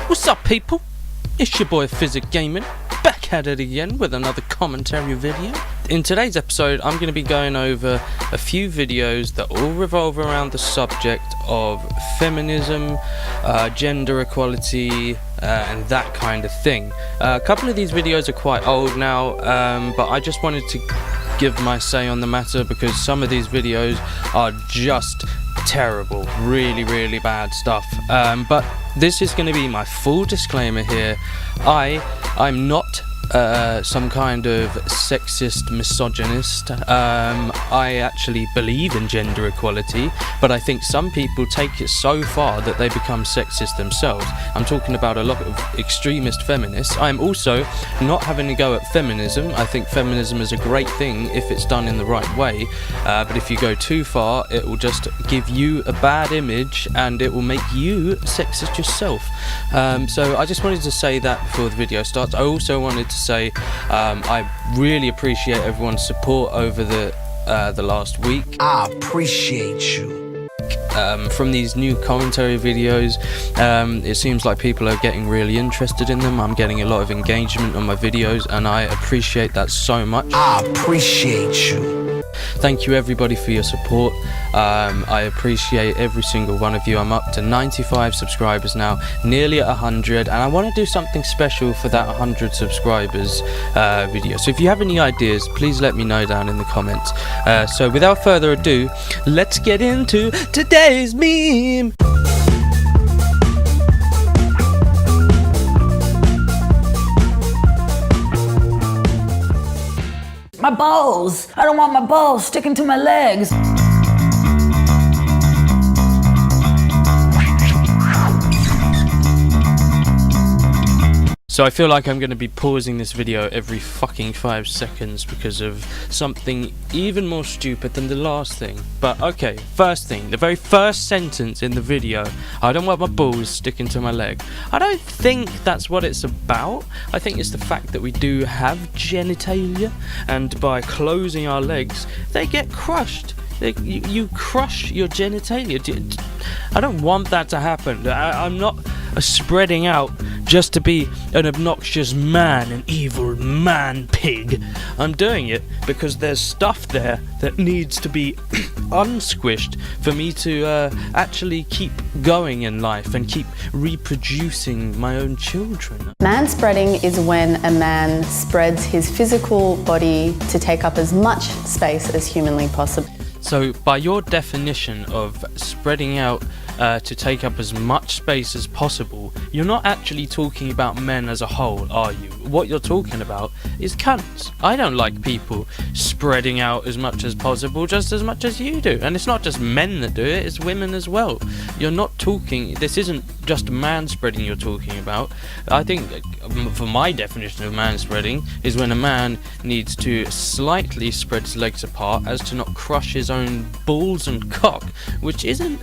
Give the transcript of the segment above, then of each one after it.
What's up, people? It's your boy Phyzik Gaming, back at it again with another commentary video. In today's episode, I'm going to be going over a few videos that all revolve around the subject of feminism, gender equality, and that kind of thing. A couple of these videos are quite old now, but I just wanted to give my say on the matter because some of these videos are just terrible, really bad stuff. But this is going to be my full disclaimer here. I'm not some kind of sexist misogynist. I actually believe in gender equality, but I think some people take it so far that they become sexist themselves. I'm talking about a lot of extremist feminists. I'm also not having a go at feminism. I think feminism is a great thing if it's done in the right way, but if you go too far, it will just give you a bad image and it will make you sexist yourself. So I just wanted to say that before the video starts. I also wanted to say I really appreciate everyone's support over the last week. I appreciate you. From these new commentary videos, it seems like people are getting really interested in them. I'm getting a lot of engagement on my videos and I appreciate that so much. I appreciate you. Thank you everybody for your support. I appreciate every single one of you. I'm up to 95 subscribers now, nearly at 100, and I want to do something special for that 100 subscribers video. So if you have any ideas, please let me know down in the comments. So without further ado, let's get into today's meme. My balls! I don't want my balls sticking to my legs. So I feel like I'm going to be pausing this video every fucking 5 seconds because of something even more stupid than the last thing. But okay, first thing, the very first sentence in the video, I don't want my balls sticking to my leg. I don't think that's what it's about. I think it's the fact that we do have genitalia, and by closing our legs, they get crushed. You crush your genitalia. I don't want that to happen. I'm not spreading out just to be an obnoxious man, an evil man pig. I'm doing it because there's stuff there that needs to be unsquished for me to actually keep going in life and keep reproducing my own children. Manspreading is when a man spreads his physical body to take up as much space as humanly possible. So by your definition of spreading out to take up as much space as possible, you're not actually talking about men as a whole, are you? What you're talking about is cunts. I don't like people spreading out as much as possible, just as much as you do. And it's not just men that do it, it's women as well. You're not talking, this isn't just man spreading you're talking about. I think, for my definition of man spreading, is when a man needs to slightly spread his legs apart as to not crush his own balls and cock, which isn't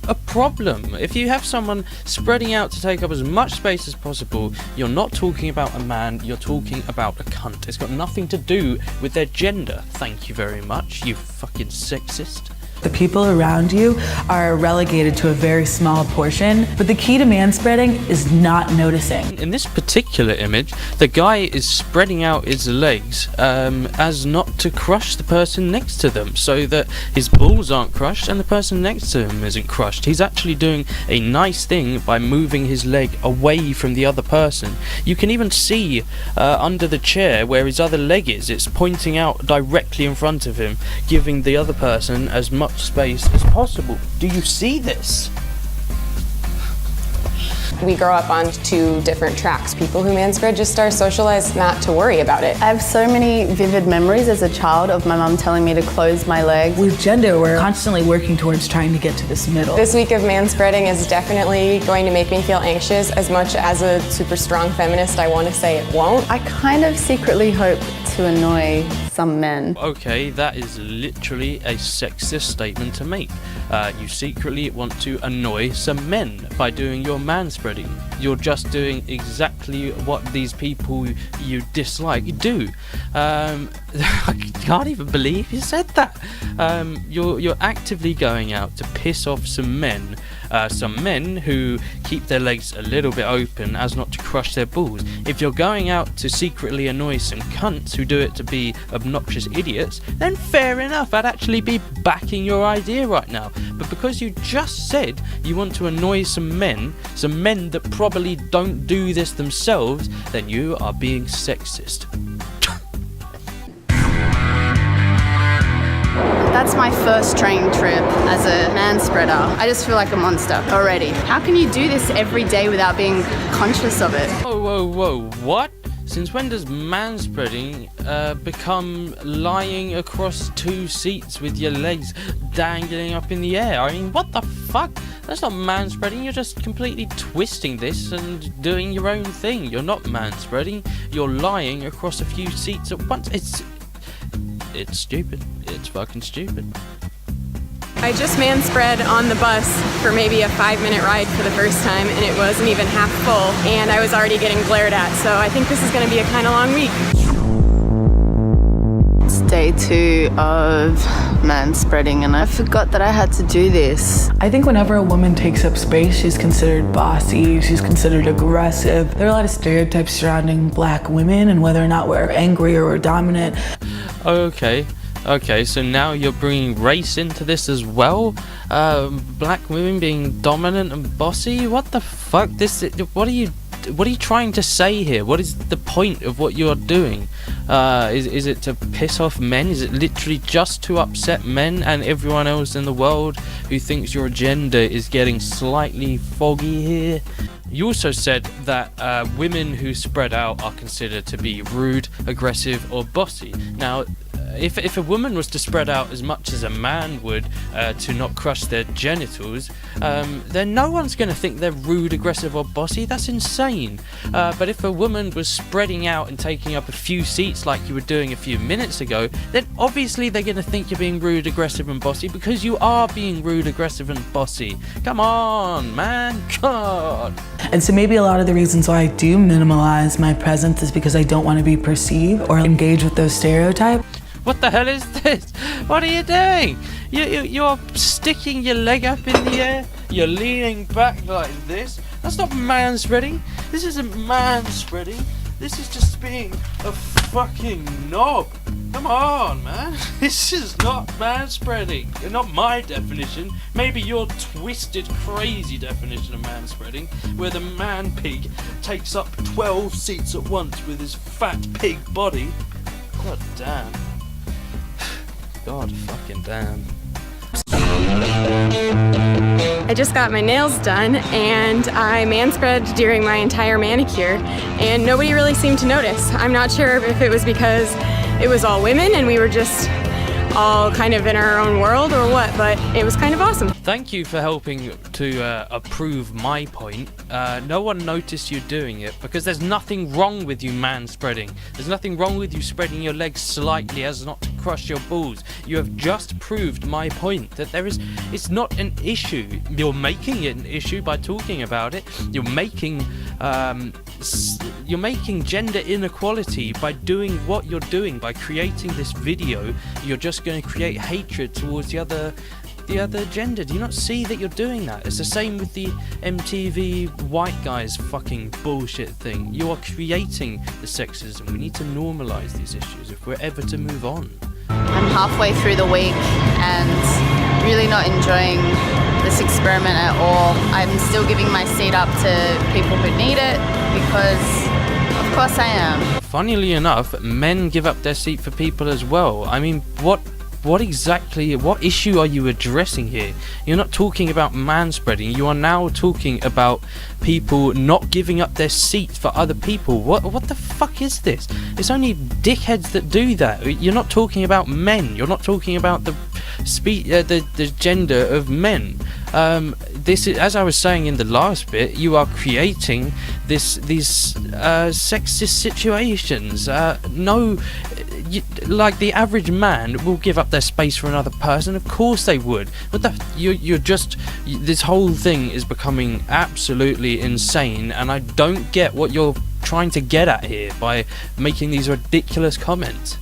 a problem. If you have someone spreading out to take up as much space as possible, you're not talking about a man, you're talking about a cunt. It's got nothing to do with their gender. Thank you very much, you fucking sexist. The people around you are relegated to a very small portion, but the key to manspreading is not noticing. In this particular image, the guy is spreading out his legs as not to crush the person next to them, so that his balls aren't crushed and the person next to him isn't crushed. He's actually doing a nice thing by moving his leg away from the other person. You can even see under the chair where his other leg is. It's pointing out directly in front of him, giving the other person as much space as possible. Do you see this? We grow up on two different tracks. People who manspread just are socialized not to worry about it. I have so many vivid memories as a child of my mum telling me to close my legs. With gender, we're constantly working towards trying to get to this middle. This week of manspreading is definitely going to make me feel anxious. As much as a super strong feminist, I want to say it won't. I kind of secretly hope to annoy some men. Okay, that is literally a sexist statement to make. You secretly want to annoy some men by doing your manspreading. You're just doing exactly what these people you dislike do. I can't even believe you said that. You're actively going out to piss off some men some men who keep their legs a little bit open as not to crush their balls. If you're going out to secretly annoy some cunts who do it to be obnoxious idiots, then fair enough, I'd actually be backing your idea right now. But because you just said you want to annoy some men that probably don't do this themselves, then you are being sexist. That's my first train trip as a man spreader. I just feel like a monster already. How can you do this every day without being conscious of it? Whoa, what? Since when does manspreading become lying across two seats with your legs dangling up in the air? I mean, what the fuck? That's not manspreading, you're just completely twisting this and doing your own thing. You're not manspreading, you're lying across a few seats at once. It's stupid. It's fucking stupid. I just manspread on the bus for maybe a 5-minute ride for the first time, and it wasn't even half full, and I was already getting glared at, so I think this is going to be a kind of long week. It's day 2 of manspreading, and I forgot that I had to do this. I think whenever a woman takes up space, she's considered bossy, she's considered aggressive. There are a lot of stereotypes surrounding black women and whether or not we're angry or we're dominant. Okay, so now you're bringing race into this as well? Black women being dominant and bossy? What the fuck? What are you trying to say here? What is the point of what you're doing? Is it to piss off men? Is it literally just to upset men and everyone else in the world who thinks your agenda is getting slightly foggy here? You also said that women who spread out are considered to be rude, aggressive, or bossy. Now, if a woman was to spread out as much as a man would to not crush their genitals, then no one's going to think they're rude, aggressive, or bossy. That's insane. But if a woman was spreading out and taking up a few seats like you were doing a few minutes ago, then obviously they're going to think you're being rude, aggressive, and bossy because you are being rude, aggressive, and bossy. Come on, man. God. And so maybe a lot of the reasons why I do minimalize my presence is because I don't want to be perceived or engage with those stereotypes. What the hell is this? What are you doing? You're sticking your leg up in the air. You're leaning back like this. That's not manspreading. This isn't manspreading. This is just being a fucking knob. Come on, man. This is not manspreading. Not my definition. Maybe your twisted, crazy definition of manspreading, where the man pig takes up 12 seats at once with his fat pig body. God damn. God fucking damn. I just got my nails done, and I manspread during my entire manicure, and nobody really seemed to notice. I'm not sure if it was because it was all women and we were just all kind of in our own world or what, but it was kind of awesome. Thank you for helping to approve my point. No one noticed you doing it because there's nothing wrong with you manspreading. There's nothing wrong with you spreading your legs slightly as not to crush your balls. You have just proved my point that it's not an issue. You're making it an issue by talking about it. You're making gender inequality by doing what you're doing, by creating this video. You're just going to create hatred towards the other gender. Do you not see that you're doing that? It's the same with the MTV white guys fucking bullshit thing. You are creating the sexism. We need to normalize these issues if we're ever to move on. I'm halfway through the week and really not enjoying this experiment at all. I'm still giving my seat up to people who need it because of course I am. Funnily enough, men give up their seat for people as well. I mean, what issue are you addressing here? You're not talking about manspreading. You are now talking about people not giving up their seat for other people. What the fuck is this? It's only dickheads that do that. You're not talking about men. You're not talking about the gender of men. This is, as I was saying in the last bit, you are creating these sexist situations. Like the average man will give up their space for another person. Of course they would. But this whole thing is becoming absolutely insane, and I don't get what you're trying to get at here by making these ridiculous comments.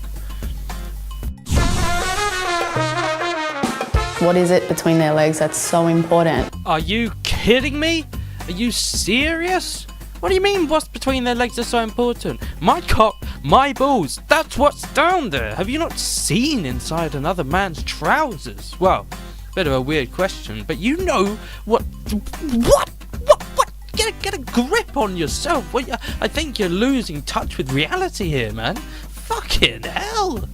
What is it between their legs that's so important? Are you kidding me? Are you serious? What do you mean what's between their legs is so important? My cock, my balls, that's what's down there. Have you not seen inside another man's trousers? Well, bit of a weird question, but you know what? Get a grip on yourself. I think you're losing touch with reality here, man. Fucking hell.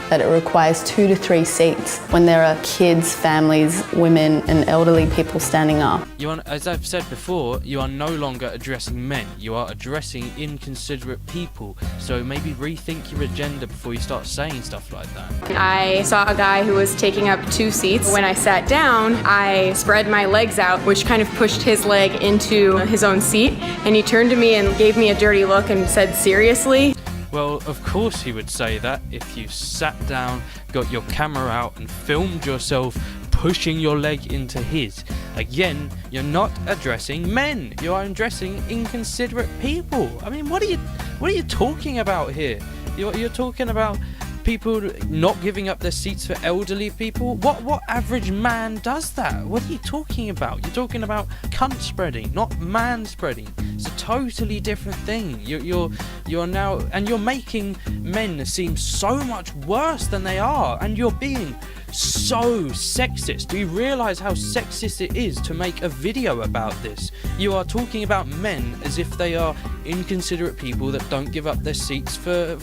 That it requires 2 to 3 seats when there are kids, families, women and elderly people standing up. As I've said before, you are no longer addressing men. You are addressing inconsiderate people. So maybe rethink your agenda before you start saying stuff like that. I saw a guy who was taking up 2 seats. When I sat down, I spread my legs out, which kind of pushed his leg into his own seat. And he turned to me and gave me a dirty look and said, "Seriously?" Well, of course he would say that if you sat down, got your camera out and filmed yourself pushing your leg into his. Again, you're not addressing men. You are addressing inconsiderate people. I mean, what are you talking about here? You're talking about people not giving up their seats for elderly people. What average man does that? What are you talking about? You're talking about cunt spreading, not man spreading. It's a totally different thing. You're now, and you're making men seem so much worse than they are, and you're being so sexist. Do you realize how sexist it is to make a video about this? You are talking about men as if they are inconsiderate people that don't give up their seats for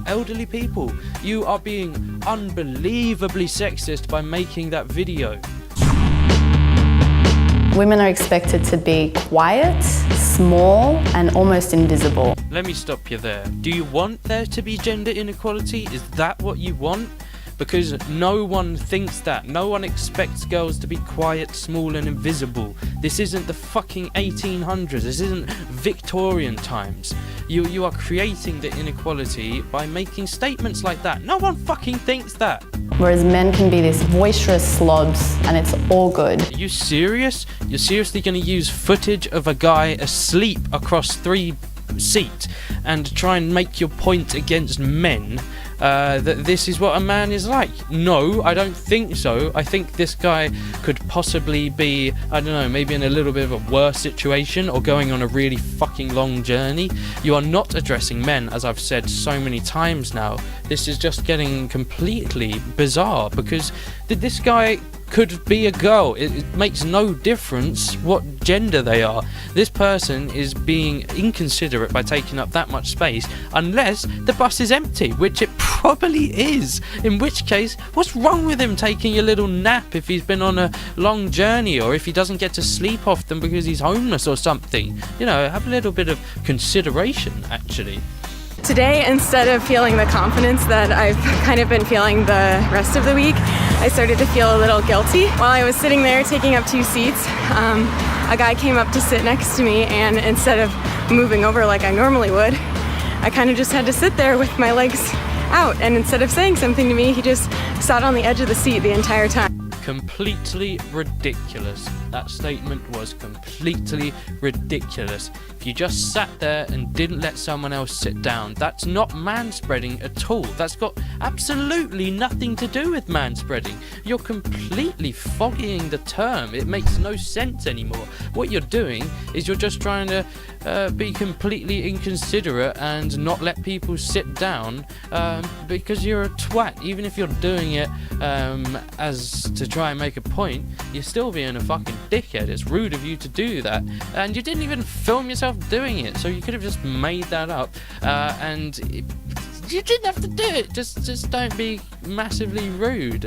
elderly people. You are being unbelievably sexist by making that video. Women are expected to be quiet, small and almost invisible. Let me stop you there. Do you want there to be gender inequality? Is that what you want? Because no one thinks that. No one expects girls to be quiet, small and invisible. This isn't the fucking 1800s. This isn't Victorian times. You are creating the inequality by making statements like that. No one fucking thinks that. Whereas men can be this boisterous slobs and it's all good. Are you serious? You're seriously going to use footage of a guy asleep across 3 seats and try and make your point against men? That this is what a man is like? No, I don't think so. I think this guy could possibly be, I don't know, maybe in a little bit of a worse situation or going on a really fucking long journey. You are not addressing men, as I've said so many times now. This is just getting completely bizarre because this guy could be a girl. It makes no difference what gender they are. This person is being inconsiderate by taking up that much space unless the bus is empty, which it probably is. In which case, what's wrong with him taking a little nap if he's been on a long journey or if he doesn't get to sleep often because he's homeless or something? You know, have a little bit of consideration, actually. Today, instead of feeling the confidence that I've kind of been feeling the rest of the week, I started to feel a little guilty. While I was sitting there taking up 2 seats, a guy came up to sit next to me, and instead of moving over like I normally would, I kind of just had to sit there with my legs out, and instead of saying something to me, he just sat on the edge of the seat the entire time. Completely ridiculous. That statement was completely ridiculous. If you just sat there and didn't let someone else sit down, that's not manspreading at all. That's got absolutely nothing to do with manspreading. You're completely foggying the term. It makes no sense anymore. What you're doing is you're just trying to be completely inconsiderate and not let people sit down because you're a twat. Even if you're doing it as to try and make a point, you're still being a fucking dickhead. It's rude of you to do that, and you didn't even film yourself doing it, so you could have just made that up and you didn't have to do it. Just don't be massively rude.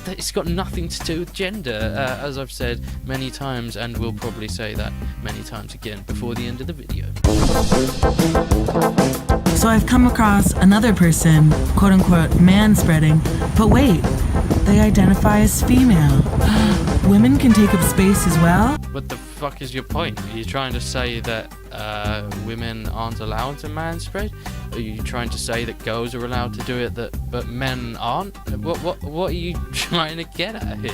It's got nothing to do with gender, as I've said many times, and will probably say that many times again before the end of the video. So I've come across another person, quote unquote, man-spreading, but wait, they identify as female. Women can take up space as well? What the fuck is your point? Are you trying to say that women aren't allowed to manspread? Are you trying to say that girls are allowed to do it but men aren't? What are you trying to get at here?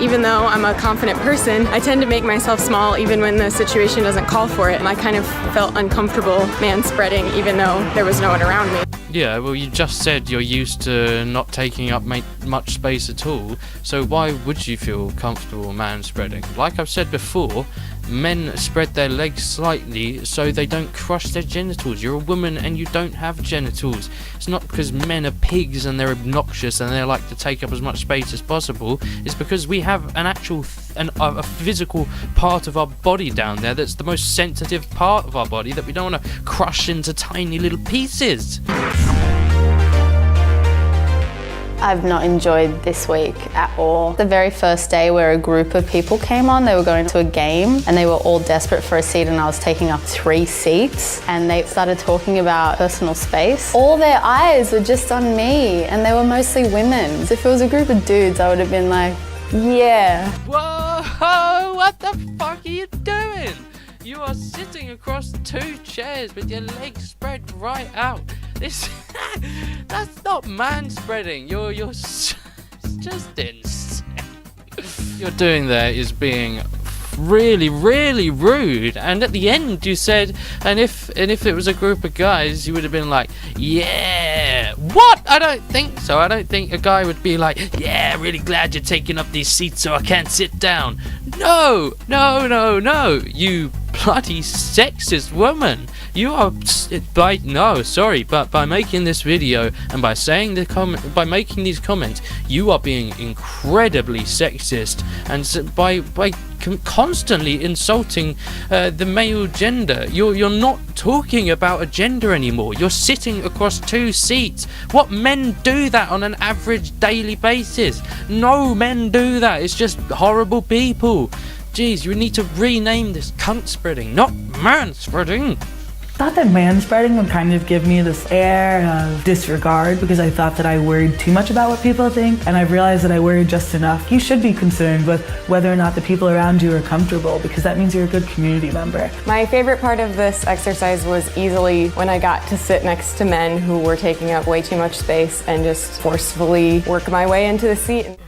Even though I'm a confident person, I tend to make myself small even when the situation doesn't call for it. I kind of felt uncomfortable manspreading even though there was no one around me. Yeah, well, you just said you're used to not taking up much space at all, so why would you feel comfortable man-spreading? Like I've said before, men spread their legs slightly so they don't crush their genitals. You're a woman and you don't have genitals. It's not because men are pigs and they're obnoxious and they like to take up as much space as possible. It's because we have an actual a physical part of our body down there that's the most sensitive part of our body that we don't want to crush into tiny little pieces. I've not enjoyed this week at all. The very first day where a group of people came on, they were going to a game and they were all desperate for a seat and I was taking up 3 seats and they started talking about personal space. All their eyes were just on me and they were mostly women. So if it was a group of dudes, I would have been like, yeah. Whoa, what the fuck are you doing? You are sitting across 2 chairs with your legs spread right out. That's not man-spreading. You're just insane. You're doing there is being really, really rude. And at the end, you said, and if it was a group of guys, you would have been like, yeah. What? I don't think so. I don't think a guy would be like, yeah, really glad you're taking up these seats so I can't sit down. No. You bloody sexist woman. You are but by making this video and by saying by making these comments, you are being incredibly sexist and by constantly insulting the male gender. You're not talking about a gender anymore. You're sitting across 2 seats. What men do that on an average daily basis? No men do that. It's just horrible people. Jeez, you need to rename this cunt spreading, not man spreading. I thought that man-spreading would kind of give me this air of disregard because I thought that I worried too much about what people think, and I've realized that I worry just enough. You should be concerned with whether or not the people around you are comfortable because that means you're a good community member. My favorite part of this exercise was easily when I got to sit next to men who were taking up way too much space and just forcefully work my way into the seat.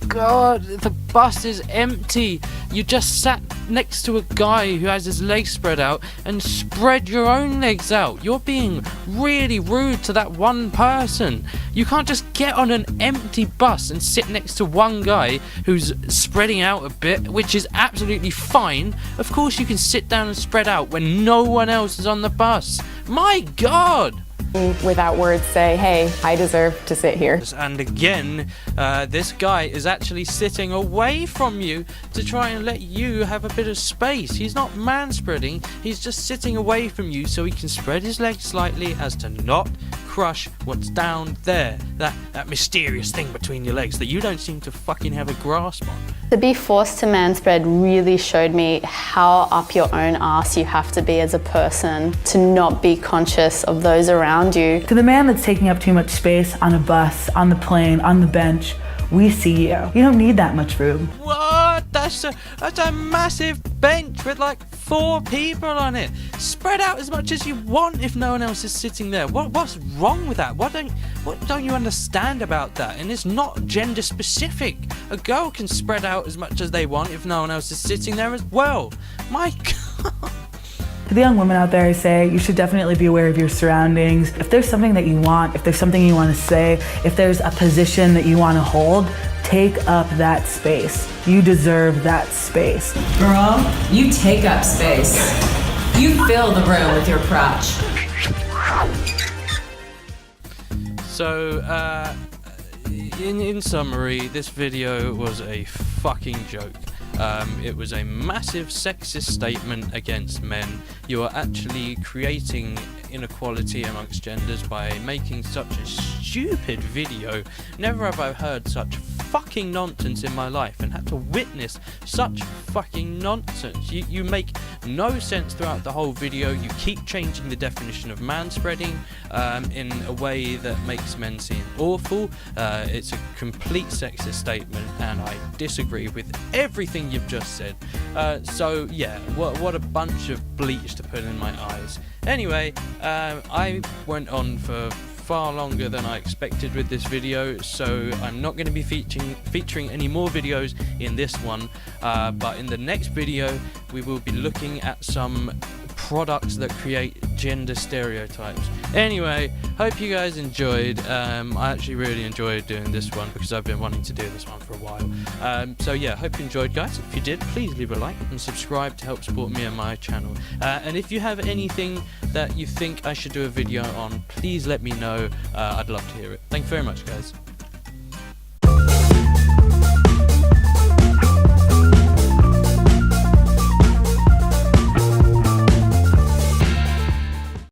God, the bus is empty. You just sat next to a guy who has his legs spread out and spread your own legs out. You're being really rude to that one person. You can't just get on an empty bus and sit next to one guy who's spreading out a bit, which is absolutely fine. Of course you can sit down and spread out when no one else is on the bus. My God! Without words say, hey, I deserve to sit here. And again, this guy is actually sitting away from you to try and let you have a bit of space. He's not man-spreading, he's just sitting away from you so he can spread his legs slightly as to not crush what's down there. That mysterious thing between your legs that you don't seem to fucking have a grasp on. To be forced to man-spread really showed me how up your own ass you have to be as a person to not be conscious of those around you. To the man that's taking up too much space on a bus, on the plane, on the bench, we see you. You don't need that much room. What? That's a massive bench with like 4 people on it. Spread out as much as you want if no one else is sitting there. What's wrong with that? What don't you understand about that? And it's not gender specific. A girl can spread out as much as they want if no one else is sitting there as well. My God. To the young women out there, I say you should definitely be aware of your surroundings. If there's something that you want, if there's something you want to say, if there's a position that you want to hold, take up that space. You deserve that space. Girl, you take up space. You fill the room with your crotch. So, in summary, this video was a fucking joke. It was a massive sexist statement against men. You are actually creating inequality amongst genders by making such a stupid video. Never have I heard such fucking nonsense in my life and had to witness such fucking nonsense. You make no sense throughout the whole video. You keep changing the definition of manspreading in a way that makes men seem awful. It's a complete sexist statement and I disagree with everything you've just said. So yeah, what a bunch of bleach to put in my eyes. Anyway, I went on for far longer than I expected with this video, so I'm not going to be featuring any more videos in this one, but in the next video we will be looking at some products that create gender stereotypes. Anyway, hope you guys enjoyed. I actually really enjoyed doing this one because I've been wanting to do this one for a while. So yeah, hope you enjoyed, guys. If you did, please leave a like and subscribe to help support me and my channel. And if you have anything that you think I should do a video on, please let me know. I'd love to hear it. Thank you very much, guys.